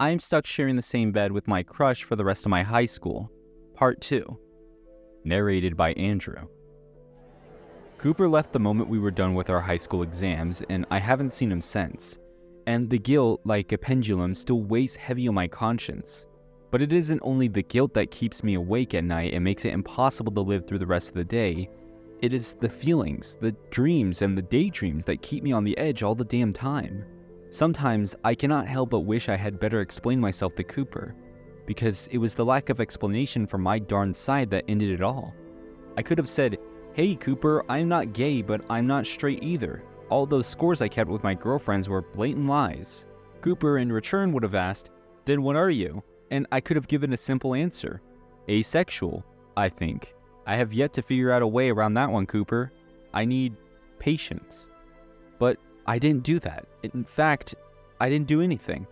I'm stuck sharing the same bed with my crush for the rest of my high school. Part 2. Narrated by Andrew. Cooper left the moment we were done with our high school exams, and I haven't seen him since. And the guilt, like a pendulum, still weighs heavy on my conscience. But it isn't only the guilt that keeps me awake at night and makes it impossible to live through the rest of the day. It is the feelings, the dreams, and the daydreams that keep me on the edge all the damn time. Sometimes I cannot help but wish I had better explained myself to Cooper, because it was the lack of explanation from my darn side that ended it all. I could have said, "Hey Cooper, I'm not gay, but I'm not straight either. All those scores I kept with my girlfriends were blatant lies." Cooper in return would have asked, "Then what are you?" And I could have given a simple answer. Asexual, I think. I have yet to figure out a way around that one, Cooper. I need patience. But I didn't do that. In fact, I didn't do anything.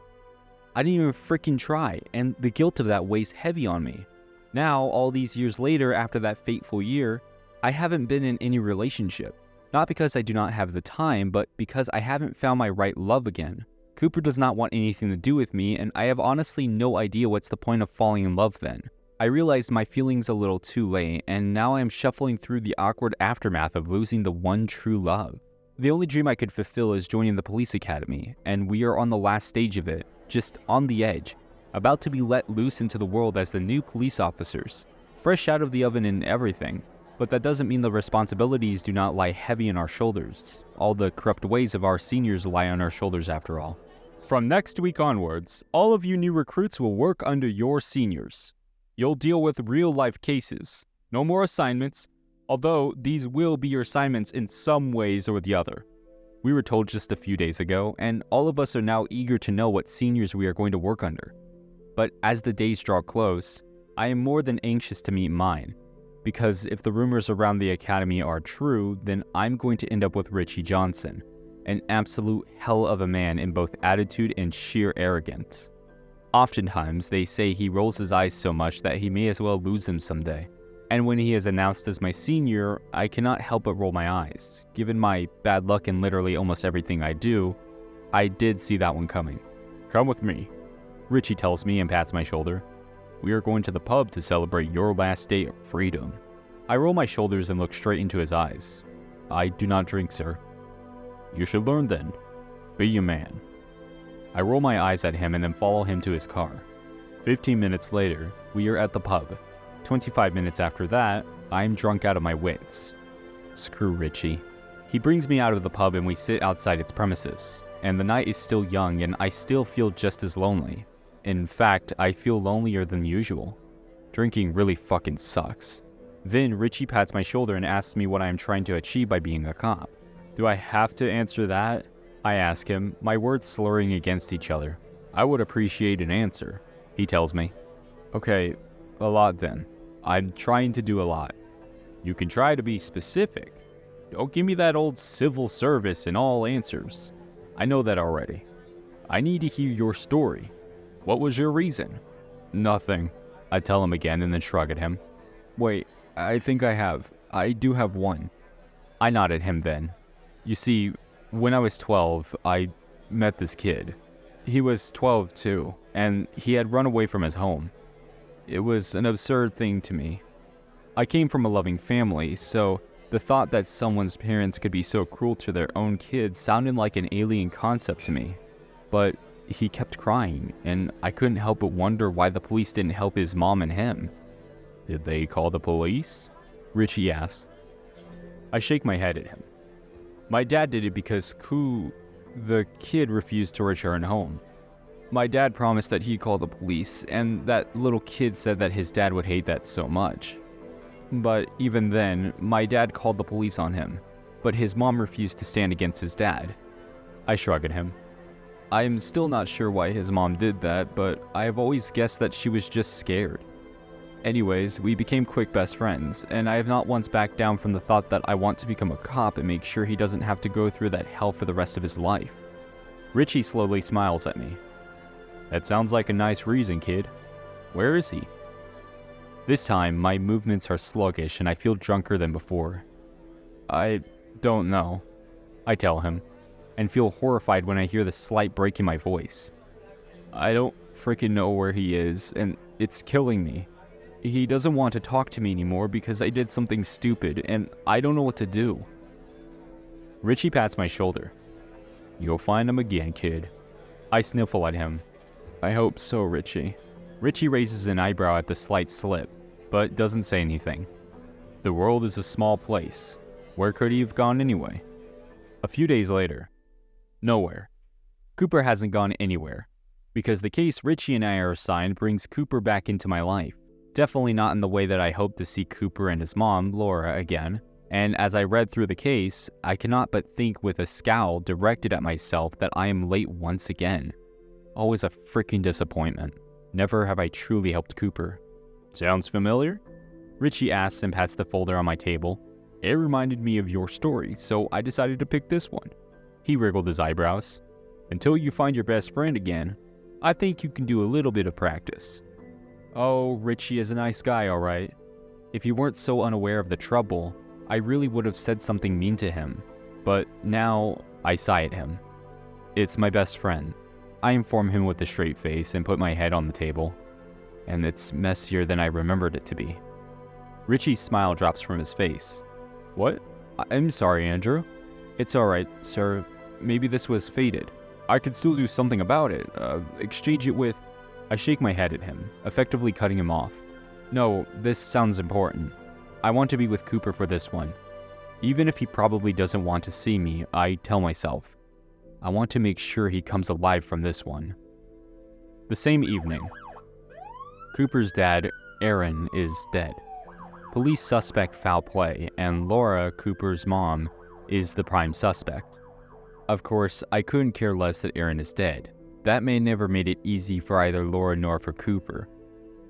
I didn't even freaking try, and the guilt of that weighs heavy on me. Now, all these years later, after that fateful year, I haven't been in any relationship. Not because I do not have the time, but because I haven't found my right love again. Cooper does not want anything to do with me, and I have honestly no idea what's the point of falling in love then. I realized my feelings a little too late, and now I am shuffling through the awkward aftermath of losing the one true love. The only dream I could fulfill is joining the police academy, and we are on the last stage of it, just on the edge, about to be let loose into the world as the new police officers, fresh out of the oven and everything. But that doesn't mean the responsibilities do not lie heavy on our shoulders. All the corrupt ways of our seniors lie on our shoulders after all. From next week onwards, all of you new recruits will work under your seniors. You'll deal with real-life cases. No more assignments, although these will be your assignments in some ways or the other. We were told just a few days ago, and all of us are now eager to know what seniors we are going to work under. But as the days draw close, I am more than anxious to meet mine. Because if the rumors around the academy are true, then I'm going to end up with Richie Johnson, an absolute hell of a man in both attitude and sheer arrogance. Oftentimes, they say he rolls his eyes so much that he may as well lose them someday. And when he is announced as my senior, I cannot help but roll my eyes. Given my bad luck in literally almost everything I do, I did see that one coming. "Come with me," Richie tells me and pats my shoulder. "We are going to the pub to celebrate your last day of freedom." I roll my shoulders and look straight into his eyes. "I do not drink, sir." "You should learn then. Be a man." I roll my eyes at him and then follow him to his car. 15 minutes later, we are at the pub. 25 minutes after that, I am drunk out of my wits. Screw Richie. He brings me out of the pub and we sit outside its premises. And the night is still young and I still feel just as lonely. In fact, I feel lonelier than usual. Drinking really fucking sucks. Then Richie pats my shoulder and asks me what I am trying to achieve by being a cop. Do I have to answer that? I ask him, my words slurring against each other. "I would appreciate an answer," he tells me. "Okay, a lot then. I'm trying to do a lot." "You can try to be specific. Don't give me that old civil service and all answers. I know that already. I need to hear your story. What was your reason?" "Nothing," I tell him again and then shrug at him. "Wait, I think I do have one." I nod at him then. "You see, when I was 12, I met this kid. He was 12 too, and he had run away from his home. It was an absurd thing to me. I came from a loving family, so the thought that someone's parents could be so cruel to their own kids sounded like an alien concept to me. But he kept crying, and I couldn't help but wonder why the police didn't help his mom and him." "Did they call the police?" Richie asks. I shake my head at him. "My dad did it because the kid refused to return home. My dad promised that he'd call the police, and that little kid said that his dad would hate that so much. But even then, my dad called the police on him, but his mom refused to stand against his dad." I shrug at him. "I am still not sure why his mom did that, but I have always guessed that she was just scared. Anyways, we became quick best friends, and I have not once backed down from the thought that I want to become a cop and make sure he doesn't have to go through that hell for the rest of his life." Richie slowly smiles at me. "That sounds like a nice reason, kid. Where is he?" This time, my movements are sluggish and I feel drunker than before. "I don't know," I tell him, and feel horrified when I hear the slight break in my voice. "I don't freaking know where he is, and it's killing me. He doesn't want to talk to me anymore because I did something stupid, and I don't know what to do. Richie pats my shoulder. You'll find him again, kid. I sniffle at him. I hope so, Richie. Richie raises an eyebrow at the slight slip, but doesn't say anything. The world is a small place. Where could he have gone anyway? A few days later. Nowhere. Cooper hasn't gone anywhere, because the case Richie and I are assigned brings Cooper back into my life. Definitely not in the way that I hope to see Cooper and his mom, Lara, again. And as I read through the case, I cannot but think with a scowl directed at myself that I am late once again. Always a freaking disappointment. Never have I truly helped Cooper. Sounds familiar? Richie asks and pats the folder on my table. It reminded me of your story, so I decided to pick this one. He wriggled his eyebrows. Until you find your best friend again, I think you can do a little bit of practice. Oh, Richie is a nice guy, alright. If he weren't so unaware of the trouble, I really would have said something mean to him. But now, I sigh at him. It's my best friend. I inform him with a straight face and put my head on the table. And it's messier than I remembered it to be. Richie's smile drops from his face. What? I'm sorry, Andrew. It's alright, sir. Maybe this was fated. I could still do something about it. Exchange it with... I shake my head at him, effectively cutting him off. No, this sounds important. I want to be with Cooper for this one. Even if he probably doesn't want to see me, I tell myself, I want to make sure he comes alive from this one. The same evening, Cooper's dad, Aaron, is dead. Police suspect foul play, and Lara, Cooper's mom, is the prime suspect. Of course, I couldn't care less that Aaron is dead. That may never made it easy for either Lara nor for Cooper.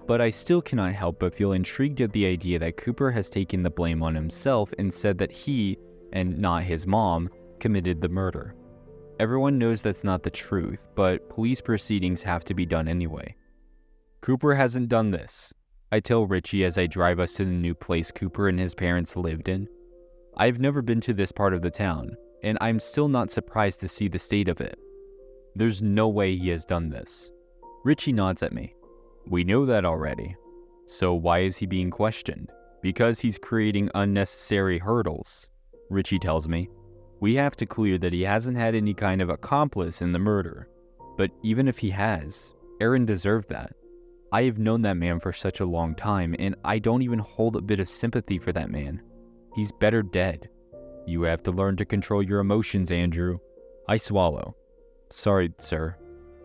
But I still cannot help but feel intrigued at the idea that Cooper has taken the blame on himself and said that he, and not his mom, committed the murder. Everyone knows that's not the truth, but police proceedings have to be done anyway. Cooper hasn't done this, I tell Richie as I drive us to the new place Cooper and his parents lived in. I've never been to this part of the town, and I'm still not surprised to see the state of it. There's no way he has done this. Richie nods at me. We know that already. So why is he being questioned? Because he's creating unnecessary hurdles, Richie tells me. We have to clear that he hasn't had any kind of accomplice in the murder. But even if he has, Aaron deserved that. I have known that man for such a long time, and I don't even hold a bit of sympathy for that man. He's better dead. You have to learn to control your emotions, Andrew. I swallow. Sorry, sir.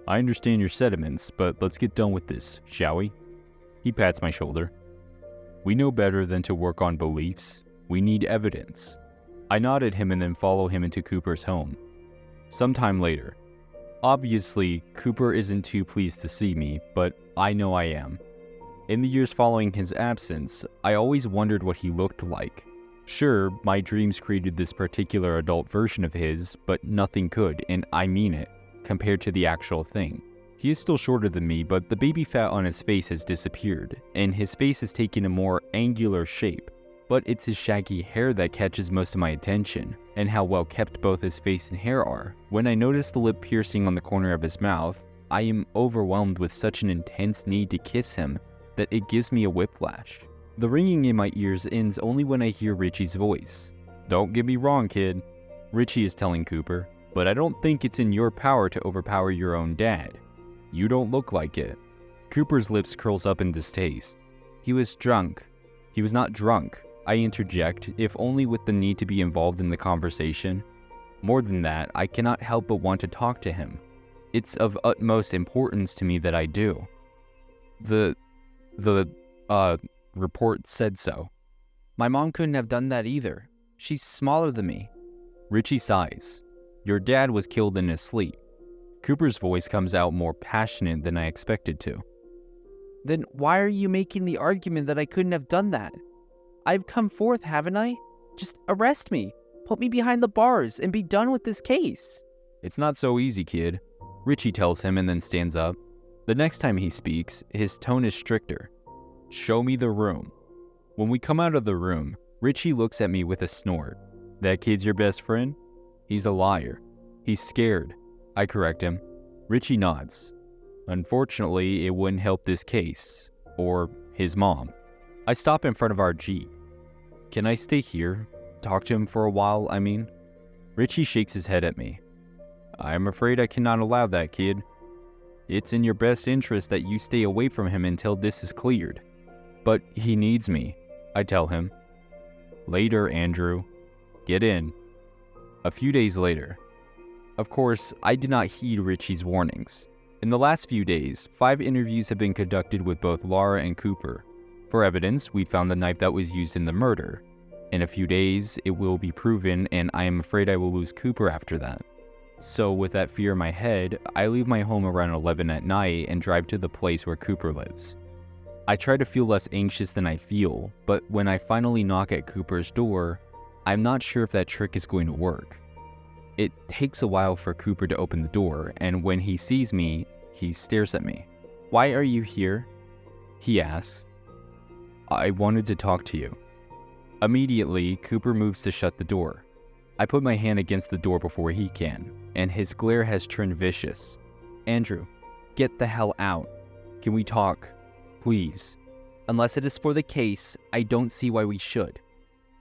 I understand your sentiments, but let's get done with this, shall we? He pats my shoulder. We know better than to work on beliefs. We need evidence. I nod at him and then follow him into Cooper's home. Sometime later. Obviously, Cooper isn't too pleased to see me, but I know I am. In the years following his absence, I always wondered what he looked like. Sure, my dreams created this particular adult version of his, but nothing could, and I mean it, compared to the actual thing. He is still shorter than me, but the baby fat on his face has disappeared, and his face has taken a more angular shape. But it's his shaggy hair that catches most of my attention, and how well kept both his face and hair are. When I notice the lip piercing on the corner of his mouth, I am overwhelmed with such an intense need to kiss him that it gives me a whiplash. The ringing in my ears ends only when I hear Richie's voice. Don't get me wrong, kid, Richie is telling Cooper, but I don't think it's in your power to overpower your own dad. You don't look like it. Cooper's lips curls up in distaste. He was drunk. He was not drunk, I interject, if only with the need to be involved in the conversation. More than that, I cannot help but want to talk to him. It's of utmost importance to me that I do. The report said so. My mom couldn't have done that either. She's smaller than me. Richie sighs. Your dad was killed in his sleep. Cooper's voice comes out more passionate than I expected to. Then why are you making the argument that I couldn't have done that? I've come forth, haven't I? Just arrest me, put me behind the bars, and be done with this case. It's not so easy, kid, Richie tells him and then stands up. The next time he speaks, his tone is stricter. Show me the room. When we come out of the room, Richie looks at me with a snort. That kid's your best friend? He's a liar. He's scared. I correct him. Richie nods. Unfortunately, it wouldn't help this case, or his mom. I stop in front of our Jeep. Can I stay here? Talk to him for a while, I mean? Richie shakes his head at me. I'm afraid I cannot allow that, kid. It's in your best interest that you stay away from him until this is cleared. But he needs me, I tell him. Later, Andrew. Get in. A few days later. Of course, I did not heed Richie's warnings. In the last few days, 5 interviews have been conducted with both Lara and Cooper. For evidence, we found the knife that was used in the murder. In a few days, it will be proven, and I am afraid I will lose Cooper after that. So with that fear in my head, I leave my home around 11 at night and drive to the place where Cooper lives. I try to feel less anxious than I feel, but when I finally knock at Cooper's door, I'm not sure if that trick is going to work. It takes a while for Cooper to open the door, and when he sees me, he stares at me. "Why are you here?" he asks. "I wanted to talk to you." Immediately, Cooper moves to shut the door. I put my hand against the door before he can, and his glare has turned vicious. "Andrew, get the hell out. Can we talk? Please. Unless it is for the case, I don't see why we should.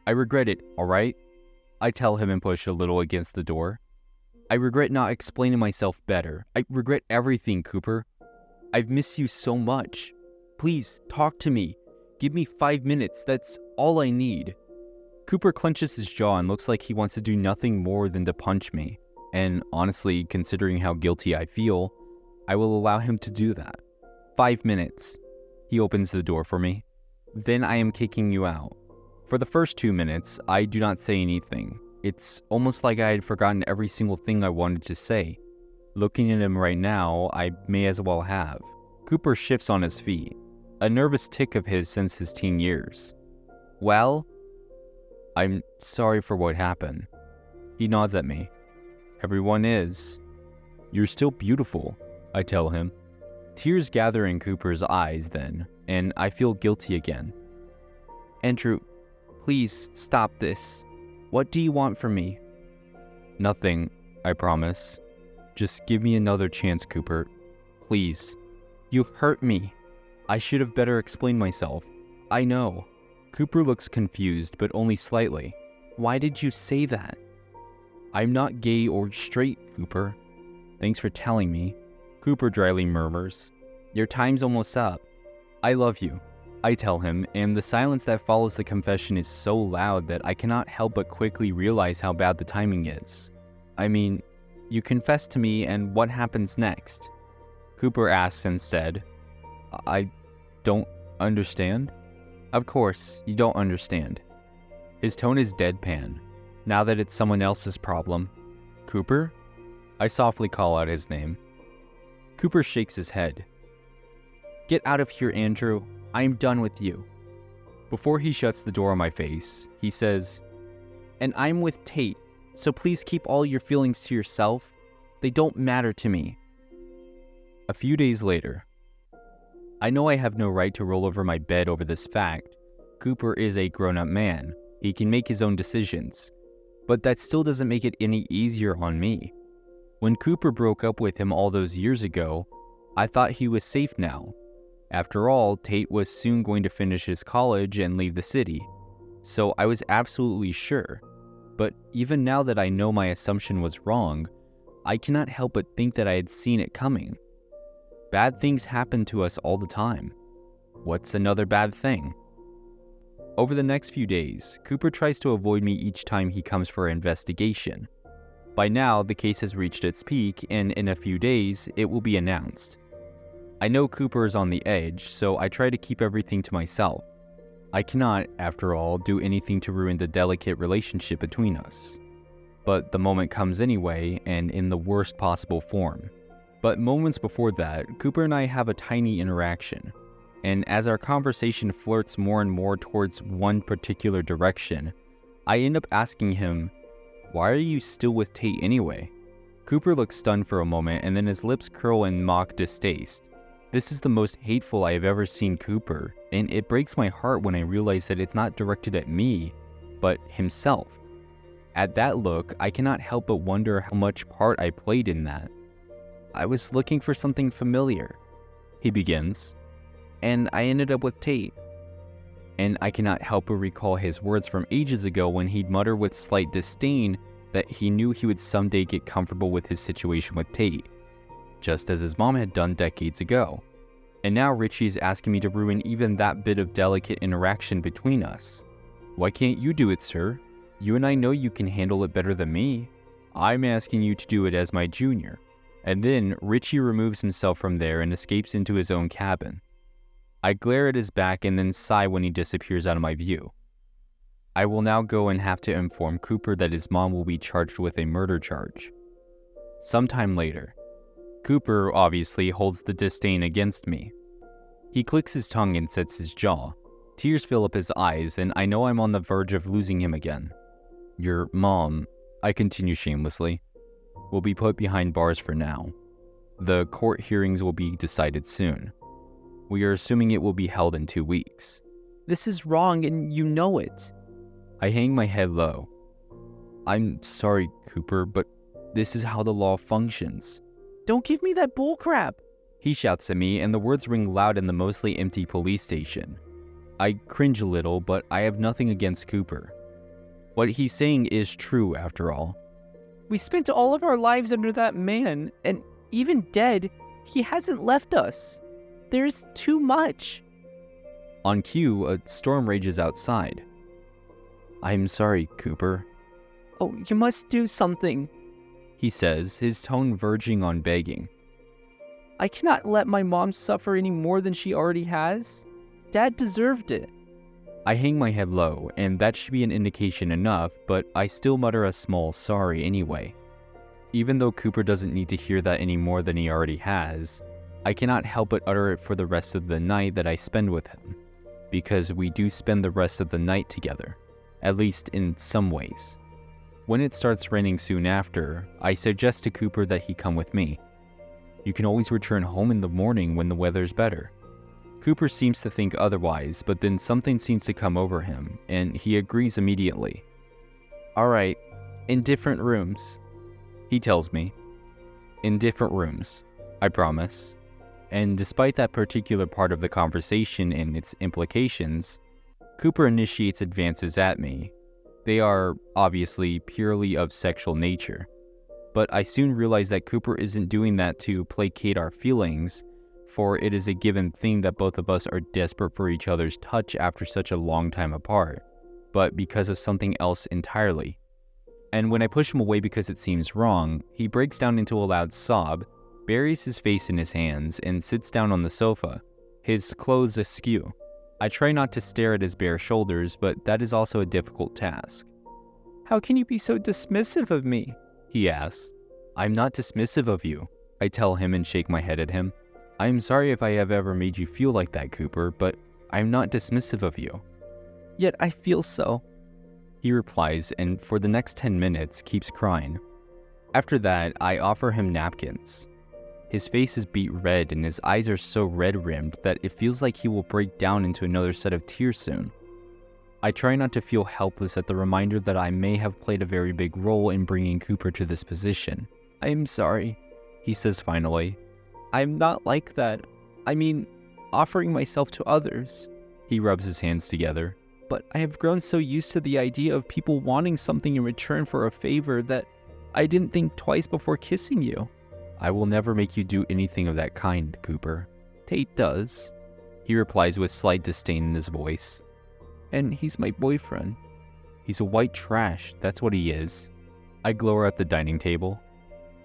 I regret it, alright?" I tell him and push a little against the door. "I regret not explaining myself better. I regret everything, Cooper. I've missed you so much. Please, talk to me. Give me 5 minutes, that's all I need." Cooper clenches his jaw and looks like he wants to do nothing more than to punch me. And honestly, considering how guilty I feel, I will allow him to do that. 5 minutes. He opens the door for me. "Then I am kicking you out." For the first 2 minutes, I do not say anything. It's almost like I had forgotten every single thing I wanted to say. Looking at him right now, I may as well have. Cooper shifts on his feet, a nervous tic of his since his teen years. "Well?" "I'm sorry for what happened." He nods at me. "Everyone is." "You're still beautiful," I tell him. Tears gather in Cooper's eyes then, and I feel guilty again. "Andrew, please stop this. What do you want from me?" "Nothing, I promise. Just give me another chance, Cooper. Please." "You hurt me. I should have better explained myself. I know." Cooper looks confused, but only slightly. "Why did you say that?" "I'm not gay or straight, Cooper." "Thanks for telling me." Cooper dryly murmurs. "Your time's almost up." "I love you," I tell him, and the silence that follows the confession is so loud that I cannot help but quickly realize how bad the timing is. "I mean, you confess to me, and what happens next?" Cooper asks instead. "I don't understand." "Of course, you don't understand." His tone is deadpan, now that it's someone else's problem. "Cooper?" I softly call out his name. Cooper shakes his head. "Get out of here, Andrew. I am done with you." Before he shuts the door on my face, he says, "And I'm with Tate, so please keep all your feelings to yourself. They don't matter to me." A few days later. I know I have no right to roll over my bed over this fact. Cooper is a grown-up man. He can make his own decisions. But that still doesn't make it any easier on me. When Cooper broke up with him all those years ago, I thought he was safe now. After all, Tate was soon going to finish his college and leave the city. So I was absolutely sure. But even now that I know my assumption was wrong, I cannot help but think that I had seen it coming. Bad things happen to us all the time. What's another bad thing? Over the next few days, Cooper tries to avoid me each time he comes for an investigation. By now, the case has reached its peak, and in a few days, it will be announced. I know Cooper is on the edge, so I try to keep everything to myself. I cannot, after all, do anything to ruin the delicate relationship between us. But the moment comes anyway, and in the worst possible form. But moments before that, Cooper and I have a tiny interaction. And as our conversation flirts more and more towards one particular direction, I end up asking him, "Why are you still with Tate anyway?" Cooper looks stunned for a moment, and then his lips curl in mock distaste. This is the most hateful I have ever seen Cooper, and it breaks my heart when I realize that it's not directed at me, but himself. At that look, I cannot help but wonder how much part I played in that. I was looking for something familiar, he begins, and I ended up with Tate. And I cannot help but recall his words from ages ago when he'd mutter with slight disdain that he knew he would someday get comfortable with his situation with Tate, just as his mom had done decades ago. And now Richie is asking me to ruin even that bit of delicate interaction between us. Why can't you do it, sir? You and I know you can handle it better than me. I'm asking you to do it as my junior. And then Richie removes himself from there and escapes into his own cabin. I glare at his back and then sigh when he disappears out of my view. I will now go and have to inform Cooper that his mom will be charged with a murder charge. Sometime later, Cooper obviously holds the disdain against me. He clicks his tongue and sets his jaw. Tears fill up his eyes, and I know I'm on the verge of losing him again. Your mom, I continue shamelessly, will be put behind bars for now. The court hearings will be decided soon. We are assuming it will be held in 2 weeks. This is wrong and you know it. I hang my head low. I'm sorry, Cooper, but this is how the law functions. Don't give me that bullcrap. He shouts at me, and the words ring loud in the mostly empty police station. I cringe a little, but I have nothing against Cooper. What he's saying is true, after all. We spent all of our lives under that man, and even dead, he hasn't left us. There's too much. On cue, a storm rages outside. I'm sorry, Cooper. Oh, you must do something, he says, his tone verging on begging. I cannot let my mom suffer any more than she already has. Dad deserved it. I hang my head low, and that should be an indication enough, but I still mutter a small sorry anyway. Even though Cooper doesn't need to hear that any more than he already has, I cannot help but utter it for the rest of the night that I spend with him, because we do spend the rest of the night together, at least in some ways. When it starts raining soon after, I suggest to Cooper that he come with me. You can always return home in the morning when the weather's better. Cooper seems to think otherwise, but then something seems to come over him, and he agrees immediately. All right, in different rooms, he tells me. In different rooms, I promise. And despite that particular part of the conversation and its implications, Cooper initiates advances at me. They are, obviously, purely of sexual nature. But I soon realize that Cooper isn't doing that to placate our feelings, for it is a given thing that both of us are desperate for each other's touch after such a long time apart, but because of something else entirely. And when I push him away because it seems wrong, he breaks down into a loud sob, buries his face in his hands, and sits down on the sofa, his clothes askew. I try not to stare at his bare shoulders, but that is also a difficult task. How can you be so dismissive of me? He asks. I'm not dismissive of you, I tell him and shake my head at him. I'm sorry if I have ever made you feel like that, Cooper, but I'm not dismissive of you. Yet I feel so. He replies, and for the next 10 minutes keeps crying. After that, I offer him napkins. His face is beet red and his eyes are so red-rimmed that it feels like he will break down into another set of tears soon. I try not to feel helpless at the reminder that I may have played a very big role in bringing Cooper to this position. I'm sorry, he says finally. I'm not like that. I mean, offering myself to others. He rubs his hands together. But I have grown so used to the idea of people wanting something in return for a favor that I didn't think twice before kissing you. I will never make you do anything of that kind, Cooper. Tate does, he replies with slight disdain in his voice. And he's my boyfriend. He's a white trash, that's what he is. I glower at the dining table.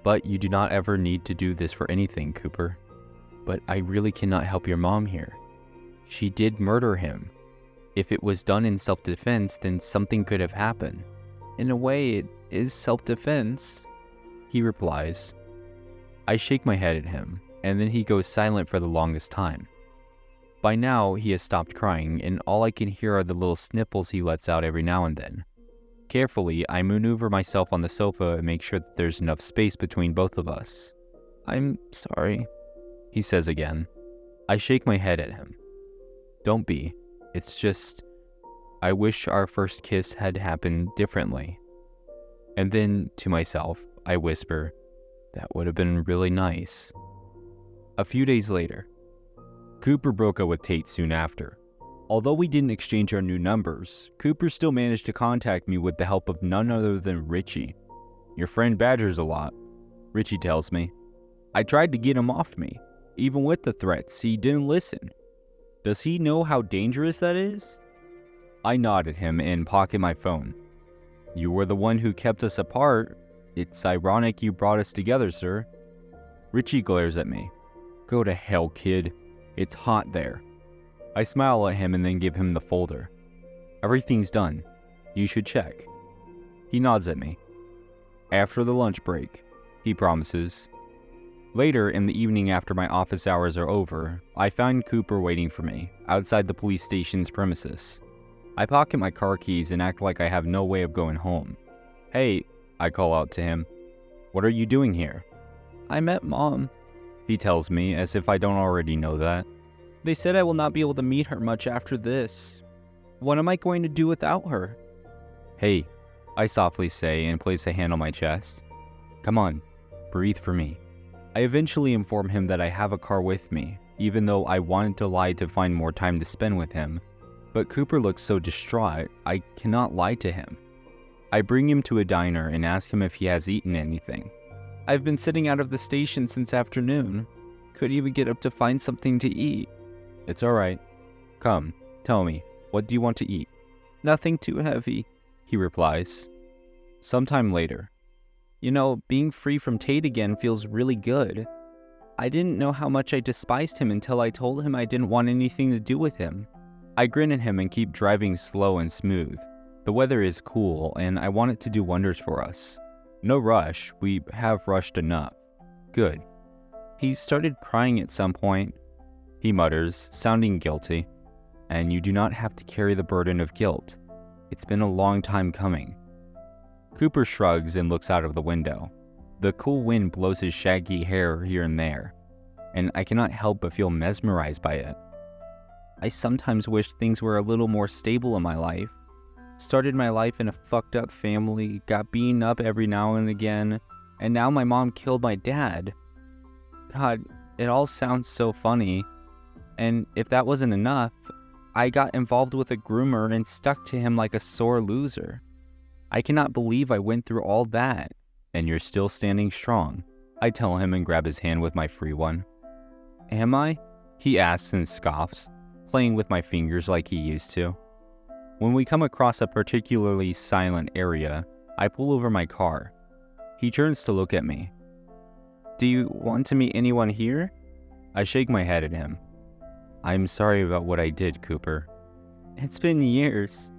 But you do not ever need to do this for anything, Cooper. But I really cannot help your mom here. She did murder him. If it was done in self-defense, then something could have happened. In a way, it is self-defense, he replies. I shake my head at him, and then he goes silent for the longest time. By now, he has stopped crying, and all I can hear are the little sniffles he lets out every now and then. Carefully, I maneuver myself on the sofa and make sure that there's enough space between both of us. I'm sorry, he says again. I shake my head at him. Don't be. It's just, I wish our first kiss had happened differently. And then, to myself, I whisper, that would have been really nice. A few days later, Cooper broke up with Tate soon after. Although we didn't exchange our new numbers, Cooper still managed to contact me with the help of none other than Richie. Your friend badgers a lot, Richie tells me. I tried to get him off me. Even with the threats, he didn't listen. Does he know how dangerous that is? I nod at him and pocket my phone. You were the one who kept us apart. It's ironic you brought us together, sir. Richie glares at me. Go to hell, kid. It's hot there. I smile at him and then give him the folder. Everything's done. You should check. He nods at me. After the lunch break, he promises. Later, in the evening after my office hours are over, I find Cooper waiting for me, outside the police station's premises. I pocket my car keys and act like I have no way of going home. Hey, I call out to him. What are you doing here? I met Mom, He tells me, as if I don't already know that. They said I will not be able to meet her much after this. What am I going to do without her? Hey, I softly say and place a hand on my chest. Come on, breathe for me. I eventually inform him that I have a car with me, even though I wanted to lie to find more time to spend with him. But Cooper looks so distraught, I cannot lie to him. I bring him to a diner and ask him if he has eaten anything. I've been sitting out of the station since afternoon. Could even get up to find something to eat. It's alright. Come, tell me, what do you want to eat? Nothing too heavy, He replies. Sometime later. You know, being free from Tate again feels really good. I didn't know how much I despised him until I told him I didn't want anything to do with him. I grin at him and keep driving slow and smooth. The weather is cool, and I want it to do wonders for us. No rush, we have rushed enough. Good. He started crying at some point, He mutters, sounding guilty. And you do not have to carry the burden of guilt. It's been a long time coming. Cooper shrugs and looks out of the window. The cool wind blows his shaggy hair here and there, and I cannot help but feel mesmerized by it. I sometimes wish things were a little more stable in my life. Started my life in a fucked up family, got beaten up every now and again, and now my mom killed my dad. God, it all sounds so funny. And if that wasn't enough, I got involved with a groomer and stuck to him like a sore loser. I cannot believe I went through all that. And you're still standing strong, I tell him and grab his hand with my free one. Am I? He asks and scoffs, playing with my fingers like he used to. When we come across a particularly silent area, I pull over my car. He turns to look at me. Do you want to meet anyone here? I shake my head at him. I'm sorry about what I did, Cooper. It's been years,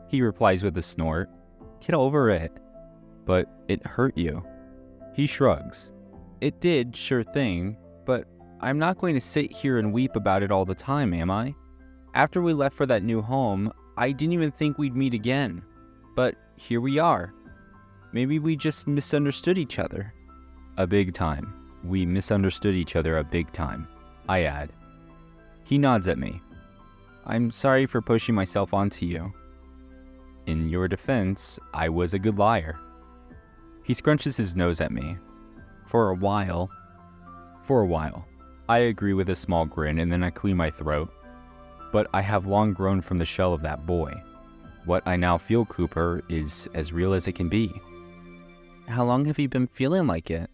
He replies with a snort. Get over it. But it hurt you. He shrugs. It did, sure thing, but I'm not going to sit here and weep about it all the time, am I? After we left for that new home, I didn't even think we'd meet again. But here we are. Maybe we just misunderstood each other. A big time. We misunderstood each other a big time, I add. He nods at me. I'm sorry for pushing myself onto you. In your defense, I was a good liar. He scrunches his nose at me. For a while. I agree with a small grin and then I clear my throat. But I have long grown from the shell of that boy. What I now feel, Cooper, is as real as it can be. How long have you been feeling like it?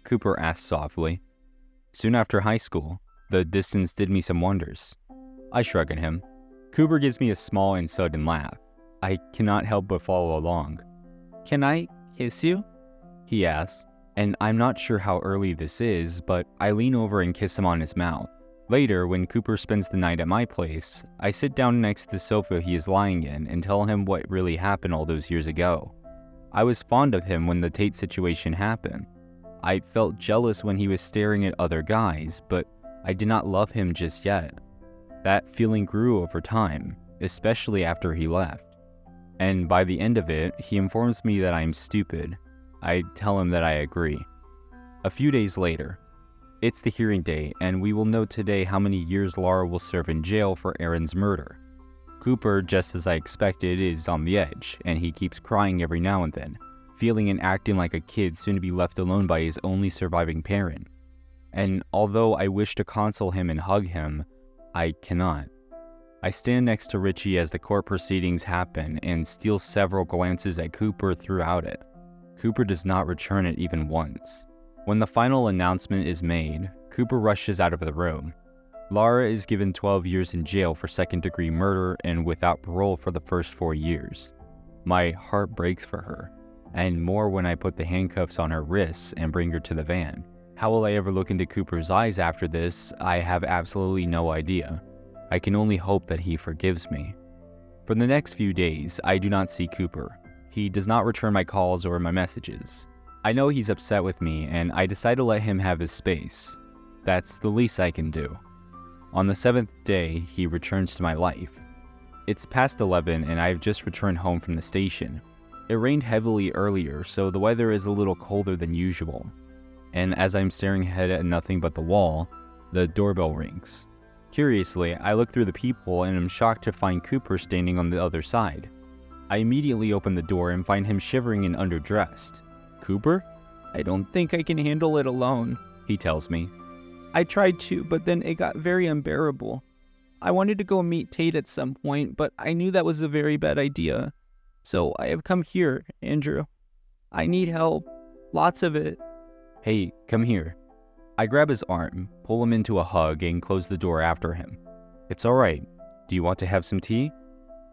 Cooper asks softly. Soon after high school, the distance did me some wonders. I shrug at him. Cooper gives me a small and sudden laugh. I cannot help but follow along. Can I kiss you? He asks, and I'm not sure how early this is, but I lean over and kiss him on his mouth. Later, when Cooper spends the night at my place, I sit down next to the sofa he is lying in and tell him what really happened all those years ago. I was fond of him when the Tate situation happened. I felt jealous when he was staring at other guys, but I did not love him just yet. That feeling grew over time, especially after he left. And by the end of it, he informs me that I'm stupid. I tell him that I agree. A few days later, it's the hearing date, and we will know today how many years Lara will serve in jail for Aaron's murder. Cooper, just as I expected, is on the edge, and he keeps crying every now and then, feeling and acting like a kid soon to be left alone by his only surviving parent. And although I wish to console him and hug him, I cannot. I stand next to Richie as the court proceedings happen and steal several glances at Cooper throughout it. Cooper does not return it even once. When the final announcement is made, Cooper rushes out of the room. Lara is given 12 years in jail for second-degree murder and without parole for the first 4 years. My heart breaks for her, and more when I put the handcuffs on her wrists and bring her to the van. How will I ever look into Cooper's eyes after this? I have absolutely no idea. I can only hope that he forgives me. For the next few days, I do not see Cooper. He does not return my calls or my messages. I know he's upset with me, and I decide to let him have his space. That's the least I can do. On the 7th day, he returns to my life. It's past 11 and I have just returned home from the station. It rained heavily earlier, so the weather is a little colder than usual. And as I'm staring ahead at nothing but the wall, the doorbell rings. Curiously, I look through the peephole and am shocked to find Cooper standing on the other side. I immediately open the door and find him shivering and underdressed. Cooper? I don't think I can handle it alone, he tells me. I tried to, but then it got very unbearable. I wanted to go meet Tate at some point, but I knew that was a very bad idea. So I have come here, Andrew. I need help. Lots of it. Hey, come here. I grab his arm, pull him into a hug, and close the door after him. It's alright. Do you want to have some tea?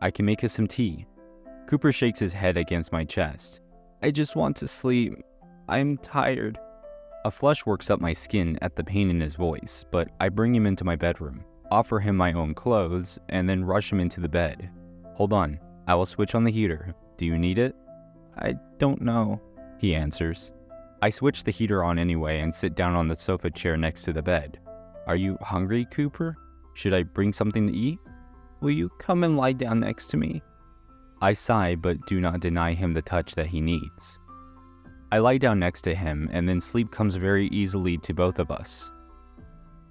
I can make us some tea. Cooper shakes his head against my chest. I just want to sleep. I'm tired. A flush works up my skin at the pain in his voice, but I bring him into my bedroom, offer him my own clothes, and then rush him into the bed. Hold on, I will switch on the heater. Do you need it? I don't know, he answers. I switch the heater on anyway and sit down on the sofa chair next to the bed. Are you hungry, Cooper? Should I bring something to eat? Will you come and lie down next to me? I sigh but do not deny him the touch that he needs. I lie down next to him and then sleep comes very easily to both of us.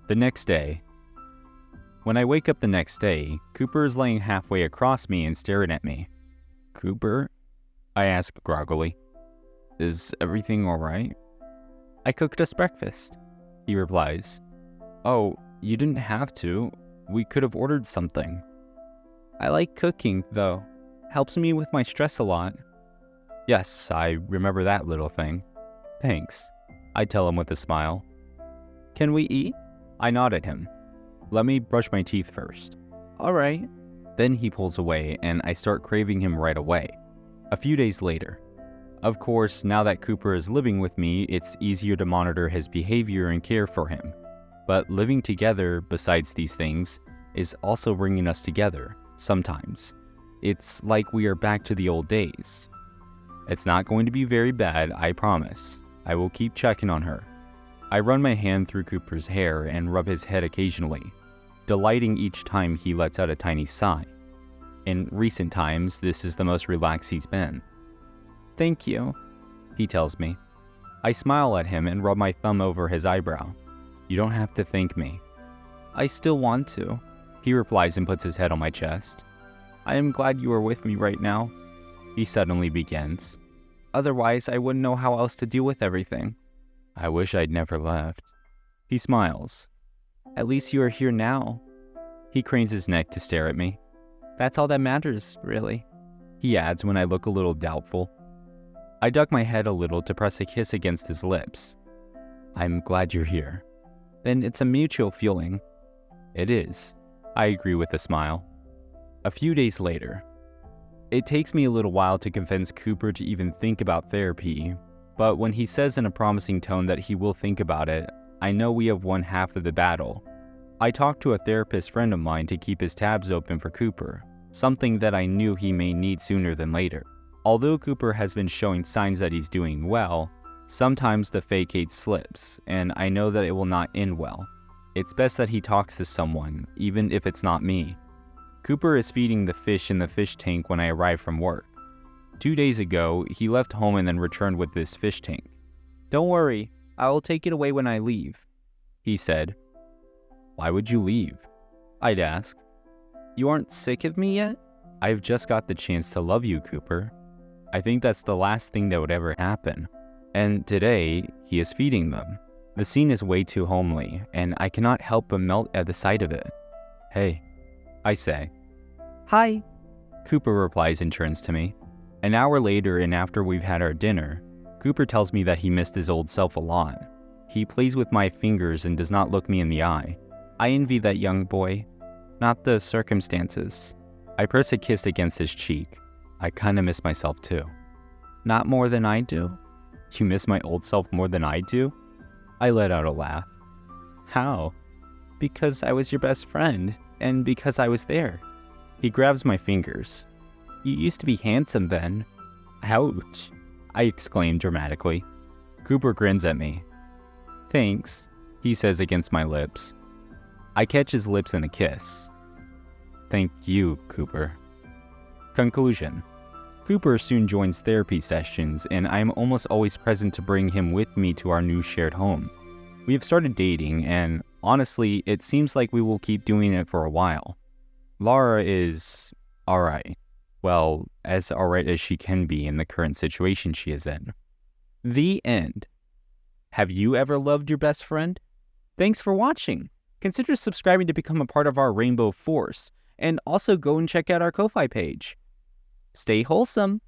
The next day. When I wake up the next day, Cooper is laying halfway across me and staring at me. Cooper? I ask groggily. Is everything alright? I cooked us breakfast, he replies. Oh, you didn't have to. We could have ordered something. I like cooking, though. Helps me with my stress a lot. Yes, I remember that little thing. Thanks, I tell him with a smile. Can we eat? I nod at him. Let me brush my teeth first. Alright. Then he pulls away and I start craving him right away. A few days later. Of course, now that Cooper is living with me, it's easier to monitor his behavior and care for him. But living together, besides these things, is also bringing us together, sometimes. It's like we are back to the old days. It's not going to be very bad, I promise. I will keep checking on her. I run my hand through Cooper's hair and rub his head occasionally, delighting each time he lets out a tiny sigh. In recent times, this is the most relaxed he's been. Thank you, he tells me. I smile at him and rub my thumb over his eyebrow. You don't have to thank me. I still want to, he replies and puts his head on my chest. I am glad you are with me right now, he suddenly begins. Otherwise, I wouldn't know how else to deal with everything. I wish I'd never left. He smiles. At least you are here now. He cranes his neck to stare at me. That's all that matters, really, he adds when I look a little doubtful. I duck my head a little to press a kiss against his lips. I'm glad you're here. Then it's a mutual feeling. It is, I agree with a smile. A few days later. It takes me a little while to convince Cooper to even think about therapy, but when he says in a promising tone that he will think about it, I know we have won half of the battle. I talked to a therapist friend of mine to keep his tabs open for Cooper, something that I knew he may need sooner than later. Although Cooper has been showing signs that he's doing well, sometimes the fake-hate slips, and I know that it will not end well. It's best that he talks to someone, even if it's not me. Cooper is feeding the fish in the fish tank when I arrive from work. 2 days ago, he left home and then returned with this fish tank. Don't worry, I will take it away when I leave, he said. Why would you leave? I'd ask. You aren't sick of me yet? I've just got the chance to love you, Cooper. I think that's the last thing that would ever happen. And today, he is feeding them. The scene is way too homely, and I cannot help but melt at the sight of it. Hey, I say. Hi. Cooper replies and turns to me. An hour later, and after we've had our dinner, Cooper tells me that he missed his old self a lot. He plays with my fingers and does not look me in the eye. I envy that young boy, not the circumstances. I press a kiss against his cheek. I kinda miss myself too. Not more than I do? You miss my old self more than I do? I let out a laugh. How? Because I was your best friend, and because I was there. He grabs my fingers. You used to be handsome then. Ouch, I exclaim dramatically. Cooper grins at me. Thanks, he says against my lips. I catch his lips in a kiss. Thank you, Cooper. Conclusion. Cooper soon joins therapy sessions, and I am almost always present to bring him with me to our new shared home. We have started dating, and honestly, it seems like we will keep doing it for a while. Lara is alright. Well, as alright as she can be in the current situation she is in. The end. Have you ever loved your best friend? Thanks for watching. Consider subscribing to become a part of our Rainbow Force, and also go and check out our Ko-Fi page. Stay wholesome.